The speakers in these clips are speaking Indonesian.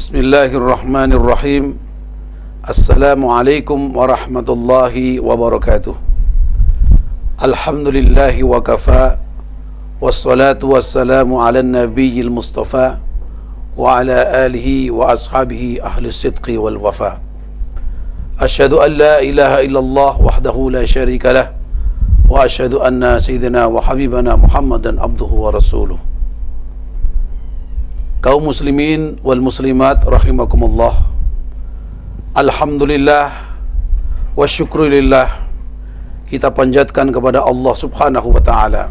Bismillahirrahmanirrahim. Assalamualaikum warahmatullahi wabarakatuh. Alhamdulillahi wa kafa, wassalatu wassalamu ala nabiyil mustafa wa ala alihi wa ashabihi ahli sidqi wal wafa. Asyhadu an la ilaha illallah wahdahu la syarika lah, wa asyhadu anna sayyidina wa habibana Muhammadan abduhu wa rasuluh. Kaum muslimin wal muslimat rahimakumullah. Alhamdulillah wa syukrulillah, kita panjatkan kepada Allah subhanahu wa ta'ala.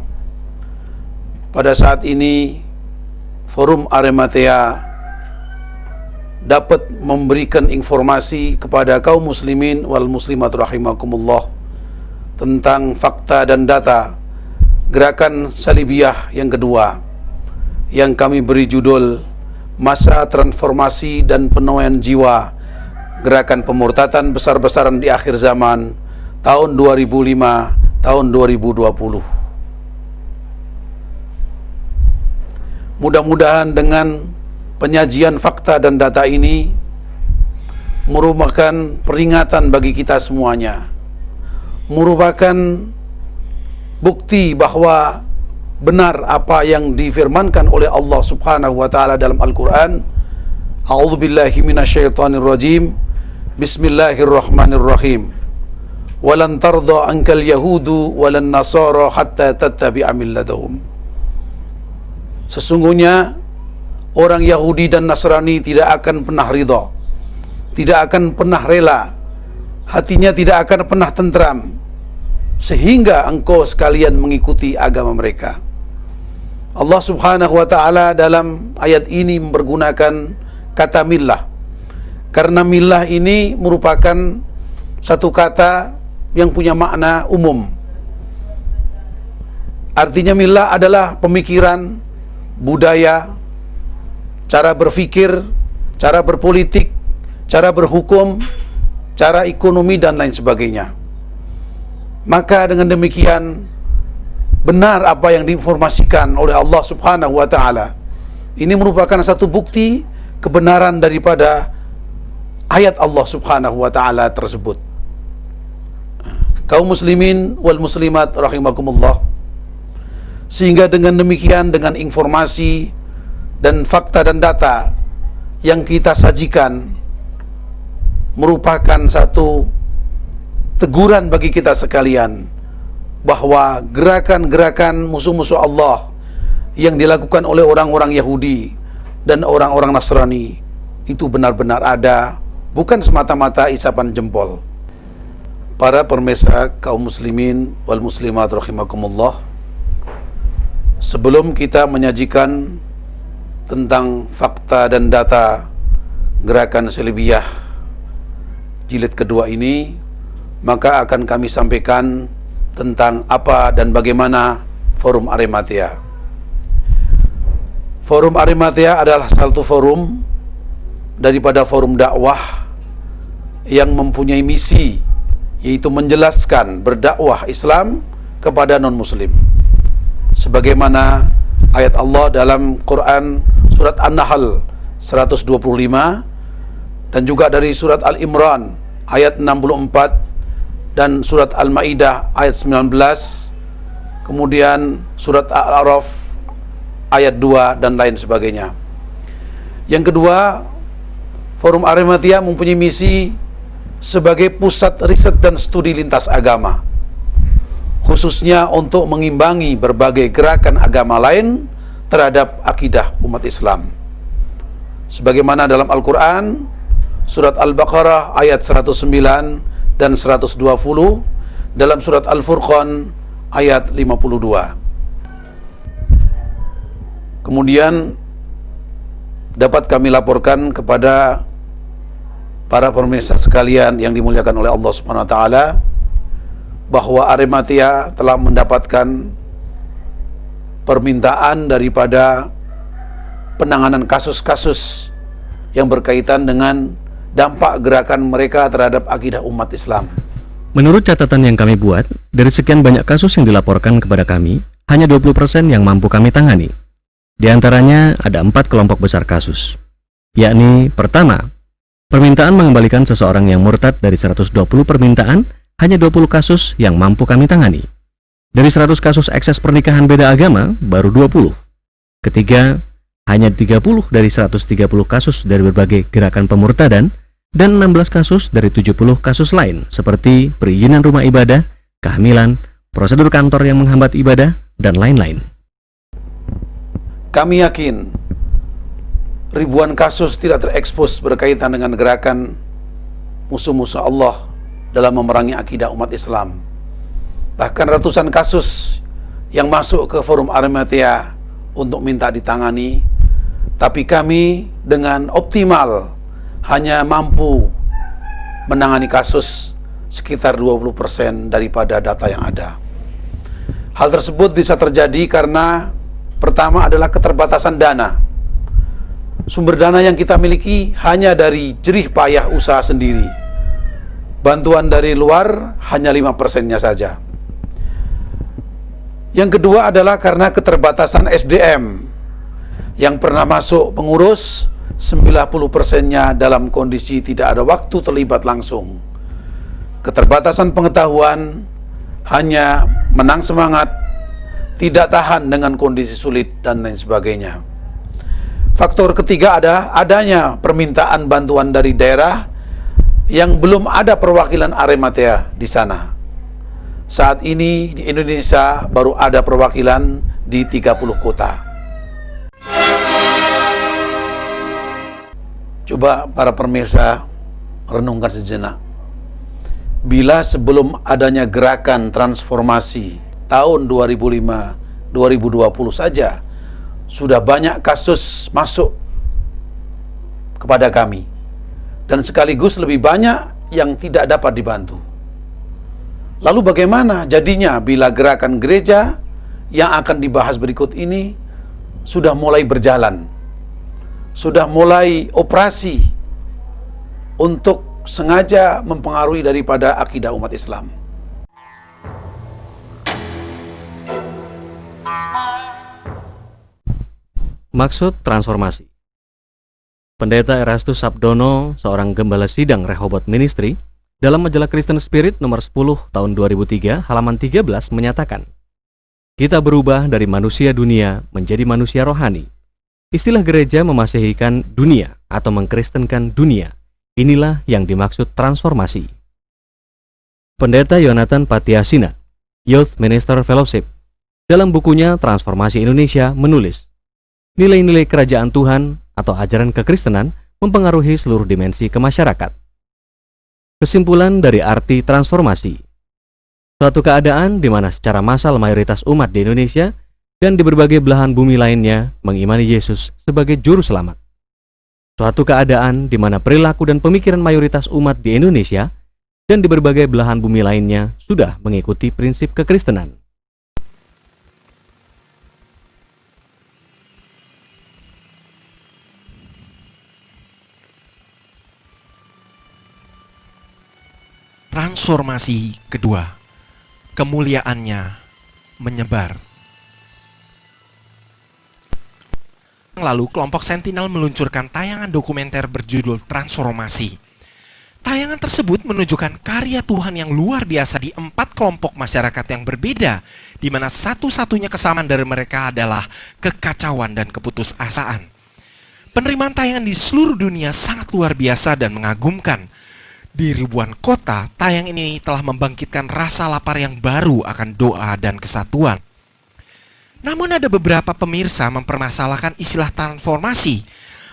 Pada saat ini Forum Arimatea dapat memberikan informasi kepada kaum muslimin wal muslimat rahimakumullah tentang fakta dan data gerakan salibiyah yang kedua, yang kami beri judul Masa Transformasi dan Penuaian Jiwa Gerakan Pemurtadan Besar-besaran di Akhir Zaman tahun 2005 tahun 2020. Mudah-mudahan dengan penyajian fakta dan data ini merupakan peringatan bagi kita semuanya, merupakan bukti bahwa benar apa yang difirmankan oleh Allah subhanahu wa ta'ala dalam Al-Quran. A'udzubillahi minasyaitonir rajim. Bismillahirrahmanirrahim. Walan tarda ankal yahudu walan nasara hatta tattabi'a millatahum. Sesungguhnya orang Yahudi dan Nasrani tidak akan pernah ridha, tidak akan pernah rela, hatinya tidak akan pernah tentram sehingga engkau sekalian mengikuti agama mereka. Allah subhanahu wa ta'ala dalam ayat ini mempergunakan kata millah, karena millah ini merupakan satu kata yang punya makna umum. Artinya millah adalah pemikiran, budaya, cara berpikir, cara berpolitik, cara berhukum, cara ekonomi dan lain sebagainya. Maka dengan demikian benar apa yang diinformasikan oleh Allah subhanahu wa ta'ala. Ini merupakan satu bukti kebenaran daripada ayat Allah subhanahu wa ta'ala tersebut. Kaum muslimin wal muslimat rahimakumullah, sehingga dengan demikian, dengan informasi dan fakta dan data yang kita sajikan merupakan satu teguran bagi kita sekalian bahwa gerakan-gerakan musuh-musuh Allah yang dilakukan oleh orang-orang Yahudi dan orang-orang Nasrani itu benar-benar ada, bukan semata-mata isapan jempol. Para pemirsa kaum muslimin wal muslimat rahimakumullah, sebelum kita menyajikan tentang fakta dan data gerakan salibiyah jilid kedua ini, maka akan kami sampaikan tentang apa dan bagaimana Forum Arimatea. Forum Arimatea adalah satu forum daripada forum dakwah yang mempunyai misi, yaitu menjelaskan berdakwah Islam kepada non-muslim, sebagaimana ayat Allah dalam Quran surat An-Nahl 125 dan juga dari surat Al-Imran ayat 64 dan surat Al-Maidah ayat 19, kemudian surat Al-A'raf ayat 2 dan lain sebagainya. Yang kedua, Forum Arimatea mempunyai misi sebagai pusat riset dan studi lintas agama, khususnya untuk mengimbangi berbagai gerakan agama lain terhadap akidah umat Islam. Sebagaimana dalam Al-Quran surat Al-Baqarah ayat 109 dan 120, dalam surat Al-Furqan ayat 52. Kemudian dapat kami laporkan kepada para pemirsa sekalian yang dimuliakan oleh Allah Subhanahu wa taala bahwa Arimatea telah mendapatkan permintaan daripada penanganan kasus-kasus yang berkaitan dengan dampak gerakan mereka terhadap akidah umat Islam. Menurut catatan yang kami buat, dari sekian banyak kasus yang dilaporkan kepada kami, hanya 20% yang mampu kami tangani. Di antaranya ada 4 kelompok besar kasus. yakni pertama, permintaan mengembalikan seseorang yang murtad dari 120 permintaan, hanya 20 kasus yang mampu kami tangani. Dari 100 kasus ekses pernikahan beda agama, baru 20. Ketiga, hanya 30 dari 130 kasus dari berbagai gerakan pemurtadan, dan 16 kasus dari 70 kasus lain, seperti perizinan rumah ibadah, kehamilan, prosedur kantor yang menghambat ibadah, dan lain-lain. Kami yakin ribuan kasus tidak terekspos berkaitan dengan gerakan musuh-musuh Allah dalam memerangi akidah umat Islam. Bahkan ratusan kasus yang masuk ke forum Arimatea untuk minta ditangani, tapi kami dengan optimal hanya mampu menangani kasus sekitar 20% daripada data yang ada. Hal tersebut bisa terjadi karena pertama adalah keterbatasan dana. Sumber dana yang kita miliki hanya dari jerih payah usaha sendiri. Bantuan dari luar hanya 5%-nya saja. Yang kedua adalah karena keterbatasan SDM. Yang pernah masuk pengurus, 90%-nya dalam kondisi tidak ada waktu terlibat langsung. Keterbatasan pengetahuan, hanya menang semangat, tidak tahan dengan kondisi sulit, dan lain sebagainya. Faktor ketiga adanya permintaan bantuan dari daerah yang belum ada perwakilan Arimatea di sana. Saat ini di Indonesia baru ada perwakilan di 30 kota. Coba para pemirsa renungkan sejenak. Bila sebelum adanya gerakan transformasi tahun 2005-2020 saja sudah banyak kasus masuk kepada kami, dan sekaligus lebih banyak yang tidak dapat dibantu. Lalu bagaimana jadinya bila gerakan gereja yang akan dibahas berikut ini sudah mulai berjalan, sudah mulai operasi untuk sengaja mempengaruhi daripada akidah umat Islam? Maksud transformasi. Pendeta Erastus Sabdono, seorang gembala sidang Rehoboth Ministry, dalam majalah Kristen Spirit nomor 10 tahun 2003 halaman 13 menyatakan, kita berubah dari manusia dunia menjadi manusia rohani. Istilah gereja memasehikan dunia atau mengkristenkan dunia. Inilah yang dimaksud transformasi. Pendeta Yonathan Patiasina, Youth Minister Fellowship, dalam bukunya Transformasi Indonesia menulis, nilai-nilai kerajaan Tuhan atau ajaran kekristenan mempengaruhi seluruh dimensi kemasyarakat. Kesimpulan dari arti transformasi, suatu keadaan di mana secara massal mayoritas umat di Indonesia dan di berbagai belahan bumi lainnya mengimani Yesus sebagai juru selamat. Suatu keadaan di mana perilaku dan pemikiran mayoritas umat di Indonesia dan di berbagai belahan bumi lainnya sudah mengikuti prinsip kekristenan. Transformasi kedua, kemuliaannya menyebar. Lalu kelompok Sentinel meluncurkan tayangan dokumenter berjudul Transformasi. Tayangan tersebut menunjukkan karya Tuhan yang luar biasa di 4 kelompok masyarakat yang berbeda, di mana satu-satunya kesamaan dari mereka adalah kekacauan dan keputusasaan. Penerimaan tayangan di seluruh dunia sangat luar biasa dan mengagumkan. Di ribuan kota, tayang ini telah membangkitkan rasa lapar yang baru akan doa dan kesatuan. Namun ada beberapa pemirsa mempermasalahkan istilah transformasi.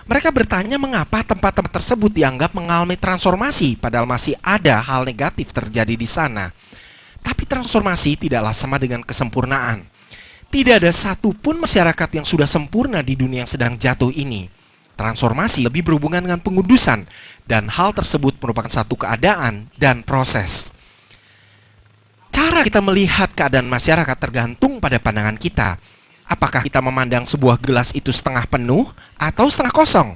Mereka bertanya mengapa tempat-tempat tersebut dianggap mengalami transformasi, padahal masih ada hal negatif terjadi di sana. Tapi transformasi tidaklah sama dengan kesempurnaan. Tidak ada satupun masyarakat yang sudah sempurna di dunia yang sedang jatuh ini. Transformasi lebih berhubungan dengan pengudusan, dan hal tersebut merupakan satu keadaan dan proses. Cara kita melihat keadaan masyarakat tergantung pada pandangan kita. Apakah kita memandang sebuah gelas itu setengah penuh atau setengah kosong?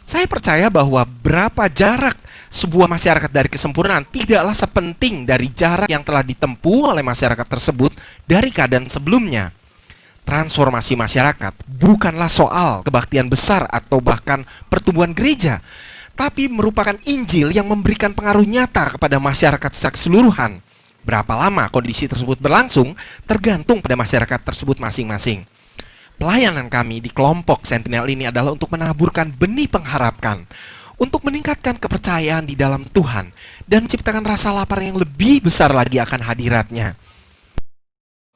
Saya percaya bahwa berapa jarak sebuah masyarakat dari kesempurnaan tidaklah sepenting dari jarak yang telah ditempuh oleh masyarakat tersebut dari keadaan sebelumnya. Transformasi masyarakat bukanlah soal kebaktian besar atau bahkan pertumbuhan gereja, tapi merupakan Injil yang memberikan pengaruh nyata kepada masyarakat secara keseluruhan. Berapa lama kondisi tersebut berlangsung tergantung pada masyarakat tersebut masing-masing. Pelayanan kami di kelompok Sentinel ini adalah untuk menaburkan benih pengharapan, untuk meningkatkan kepercayaan di dalam Tuhan, dan menciptakan rasa lapar yang lebih besar lagi akan hadirat-Nya.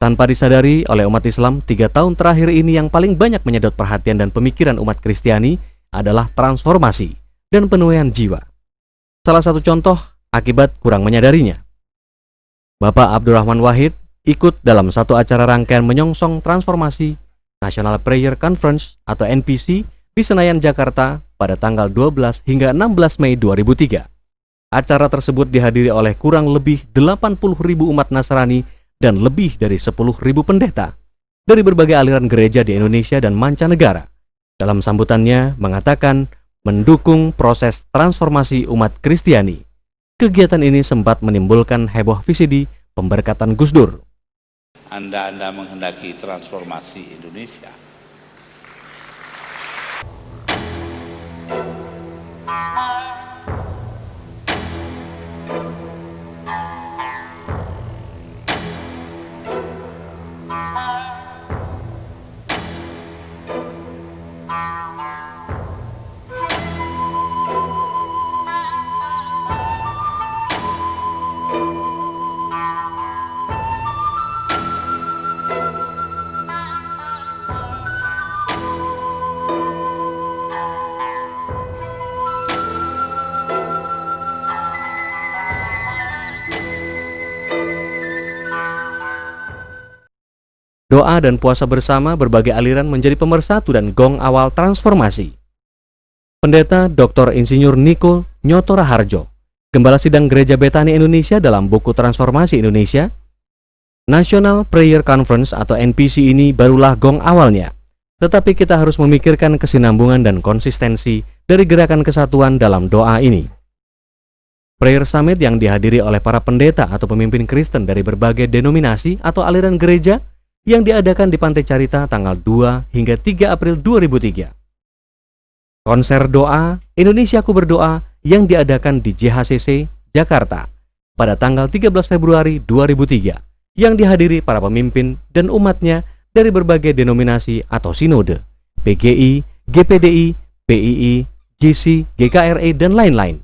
Tanpa disadari oleh umat Islam, 3 tahun terakhir ini yang paling banyak menyedot perhatian dan pemikiran umat Kristiani adalah transformasi dan penuaian jiwa. Salah satu contoh akibat kurang menyadarinya. Bapak Abdurrahman Wahid ikut dalam satu acara rangkaian menyongsong transformasi National Prayer Conference atau NPC di Senayan, Jakarta pada tanggal 12 hingga 16 Mei 2003. Acara tersebut dihadiri oleh kurang lebih 80.000 umat Nasrani dan lebih dari 10.000 pendeta dari berbagai aliran gereja di Indonesia dan mancanegara. Dalam sambutannya mengatakan mendukung proses transformasi umat Kristiani. Kegiatan ini sempat menimbulkan heboh VCD pemberkatan Gus Dur. Anda menghendaki transformasi Indonesia. Doa dan puasa bersama berbagai aliran menjadi pemersatu dan gong awal transformasi. Pendeta Dr. Insinyur Niko Nyoto Raharjo, Gembala Sidang Gereja Betani Indonesia dalam buku Transformasi Indonesia, National Prayer Conference atau NPC ini barulah gong awalnya. Tetapi kita harus memikirkan kesinambungan dan konsistensi dari gerakan kesatuan dalam doa ini. Prayer Summit yang dihadiri oleh para pendeta atau pemimpin Kristen dari berbagai denominasi atau aliran gereja yang diadakan di Pantai Carita tanggal 2 hingga 3 April 2003. Konser doa Indonesiaku Berdoa yang diadakan di JHCC Jakarta pada tanggal 13 Februari 2003 yang dihadiri para pemimpin dan umatnya dari berbagai denominasi atau sinode, PGI, GPDI, PII, GC, GKRE, dan lain-lain.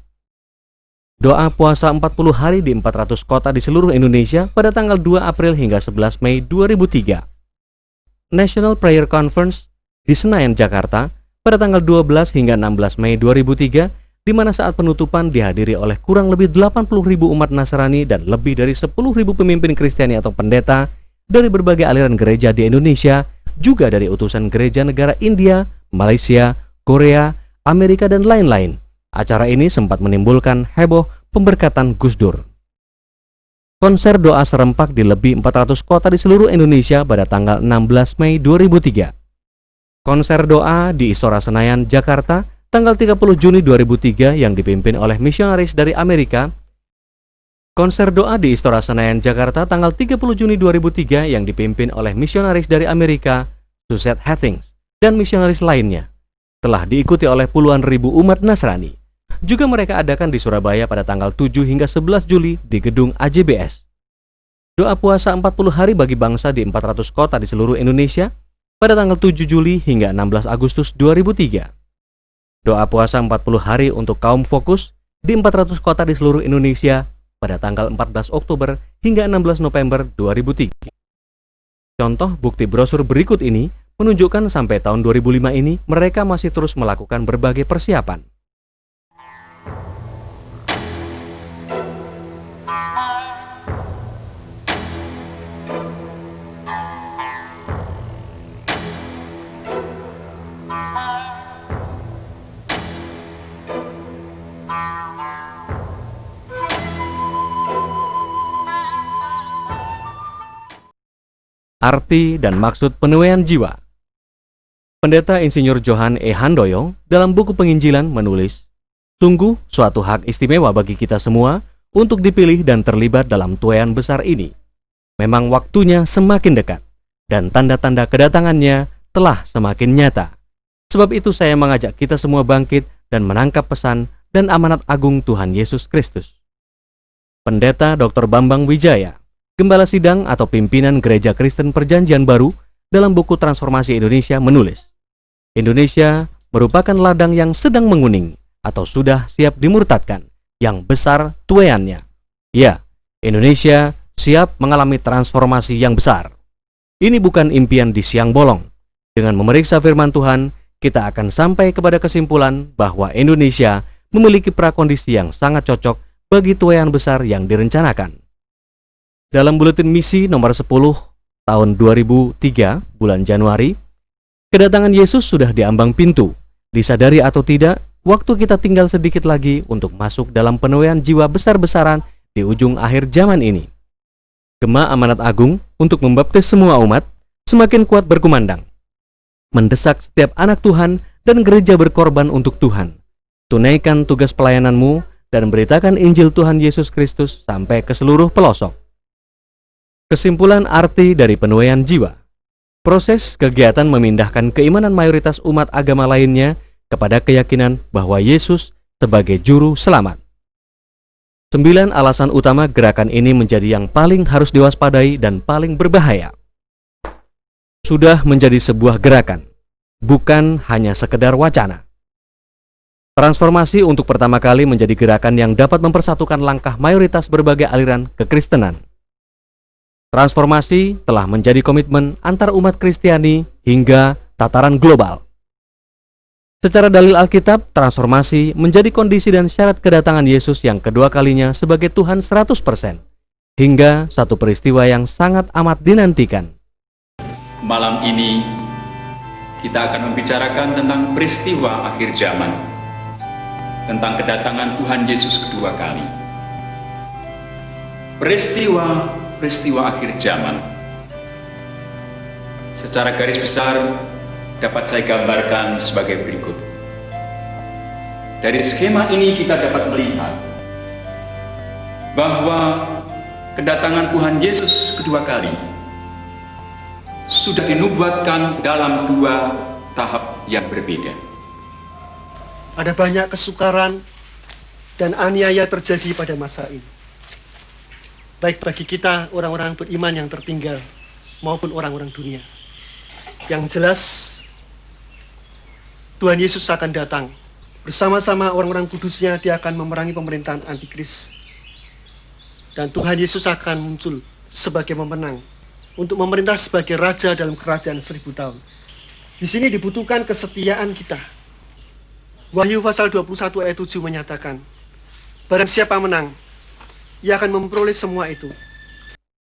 Doa puasa 40 hari di 400 kota di seluruh Indonesia pada tanggal 2 April hingga 11 Mei 2003. National Prayer Conference di Senayan, Jakarta pada tanggal 12 hingga 16 Mei 2003, di mana saat penutupan dihadiri oleh kurang lebih 80.000 umat Nasrani dan lebih dari 10.000 pemimpin Kristiani atau pendeta dari berbagai aliran gereja di Indonesia, juga dari utusan gereja negara India, Malaysia, Korea, Amerika, dan lain-lain. Acara ini sempat menimbulkan heboh pemberkatan Gus Dur. Konser doa serempak di lebih 400 kota di seluruh Indonesia pada tanggal 16 Mei 2003. Konser doa di Istora Senayan, Jakarta tanggal 30 Juni 2003 yang dipimpin oleh misionaris dari Amerika. Konser doa di Istora Senayan, Jakarta tanggal 30 Juni 2003 yang dipimpin oleh misionaris dari Amerika, Suzette Hathings, dan misionaris lainnya, telah diikuti oleh puluhan ribu umat Nasrani. Juga mereka adakan di Surabaya pada tanggal 7 hingga 11 Juli di gedung AJBS. Doa puasa 40 hari bagi bangsa di 400 kota di seluruh Indonesia pada tanggal 7 Juli hingga 16 Agustus 2003. Doa puasa 40 hari untuk kaum fokus di 400 kota di seluruh Indonesia pada tanggal 14 Oktober hingga 16 November 2003. Contoh bukti brosur berikut ini menunjukkan sampai tahun 2005 ini mereka masih terus melakukan berbagai persiapan. Arti dan maksud penuaian jiwa. Pendeta Insinyur Johan E. Handoyo dalam buku Penginjilan menulis, "Sungguh suatu hak istimewa bagi kita semua untuk dipilih dan terlibat dalam tuaian besar ini. Memang waktunya semakin dekat. dan tanda-tanda kedatangannya telah semakin nyata. Sebab itu saya mengajak kita semua bangkit dan menangkap pesan dan amanat agung Tuhan Yesus Kristus. Pendeta Dr. Bambang Wijaya, Gembala Sidang atau pimpinan Gereja Kristen Perjanjian Baru, dalam buku Transformasi Indonesia menulis, Indonesia merupakan ladang yang sedang menguning atau sudah siap dimurtadkan, yang besar tuaiannya. Ya, Indonesia siap mengalami transformasi yang besar. Ini bukan impian di siang bolong. Dengan memeriksa firman Tuhan, kita akan sampai kepada kesimpulan bahwa Indonesia memiliki prakondisi yang sangat cocok bagi tuaian besar yang direncanakan. Dalam buletin misi nomor 10 tahun 2003 bulan Januari, kedatangan Yesus sudah di ambang pintu. Disadari atau tidak, waktu kita tinggal sedikit lagi untuk masuk dalam penuaian jiwa besar-besaran di ujung akhir zaman ini. Gema amanat agung untuk membaptis semua umat semakin kuat berkumandang, mendesak setiap anak Tuhan dan gereja berkorban untuk Tuhan. Tunaikan tugas pelayananmu dan beritakan Injil Tuhan Yesus Kristus sampai ke seluruh pelosok. Kesimpulan arti dari penuaian jiwa. Proses kegiatan memindahkan keimanan mayoritas umat agama lainnya kepada keyakinan bahwa Yesus sebagai juru selamat. 9 alasan utama gerakan ini menjadi yang paling harus diwaspadai dan paling berbahaya. Sudah menjadi sebuah gerakan, bukan hanya sekedar wacana. Transformasi untuk pertama kali menjadi gerakan yang dapat mempersatukan langkah mayoritas berbagai aliran kekristenan. Transformasi telah menjadi komitmen antar umat Kristiani hingga tataran global. Secara dalil Alkitab, transformasi menjadi kondisi dan syarat kedatangan Yesus yang kedua kalinya sebagai Tuhan 100%, hingga satu peristiwa yang sangat amat dinantikan. Malam ini, kita akan membicarakan tentang peristiwa akhir zaman, tentang kedatangan Tuhan Yesus kedua kali. Peristiwa akhir zaman. Secara garis besar, dapat saya gambarkan sebagai berikut. Dari skema ini kita dapat melihat bahwa kedatangan Tuhan Yesus kedua kali sudah dinubuatkan dalam 2 tahap yang berbeda. Ada banyak kesukaran dan aniaya terjadi pada masa ini, baik bagi kita orang-orang beriman yang tertinggal maupun orang-orang dunia. Yang jelas, Tuhan Yesus akan datang. Bersama-sama orang-orang kudusnya, dia akan memerangi pemerintahan antikris. Dan Tuhan Yesus akan muncul sebagai pemenang untuk memerintah sebagai raja dalam kerajaan 1000 tahun. Di sini dibutuhkan kesetiaan kita. Wahyu pasal 21 ayat 7 menyatakan, barang siapa menang, ia akan memperoleh semua itu.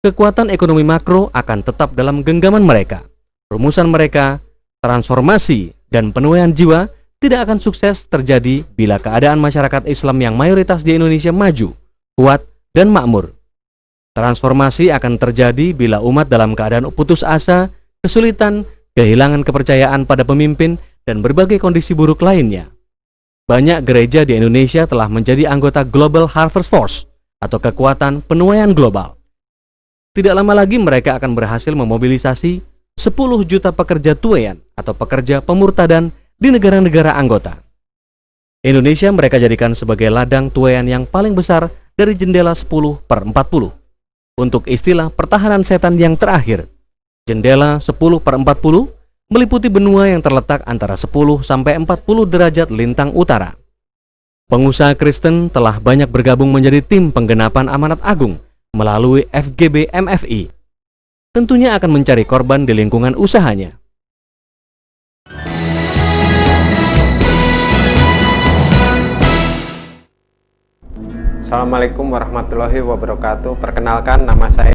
Kekuatan ekonomi makro akan tetap dalam genggaman mereka. Rumusan mereka, transformasi dan penuaian jiwa tidak akan sukses terjadi bila keadaan masyarakat Islam yang mayoritas di Indonesia maju, kuat, dan makmur. Transformasi akan terjadi bila umat dalam keadaan putus asa, kesulitan, kehilangan kepercayaan pada pemimpin, dan berbagai kondisi buruk lainnya. Banyak gereja di Indonesia telah menjadi anggota Global Harvest Force atau kekuatan penuaian global. Tidak lama lagi mereka akan berhasil memobilisasi 10 juta pekerja tuaian atau pekerja pemurtadan di negara-negara anggota. Indonesia mereka jadikan sebagai ladang tuaian yang paling besar dari jendela 10/40. Untuk istilah pertahanan setan yang terakhir, jendela 10/40 meliputi benua yang terletak antara 10 sampai 40 derajat lintang utara. Pengusaha Kristen telah banyak bergabung menjadi tim penggenapan amanat agung melalui FGB MFI. Tentunya akan mencari korban di lingkungan usahanya. Assalamualaikum warahmatullahi wabarakatuh. Perkenalkan, nama saya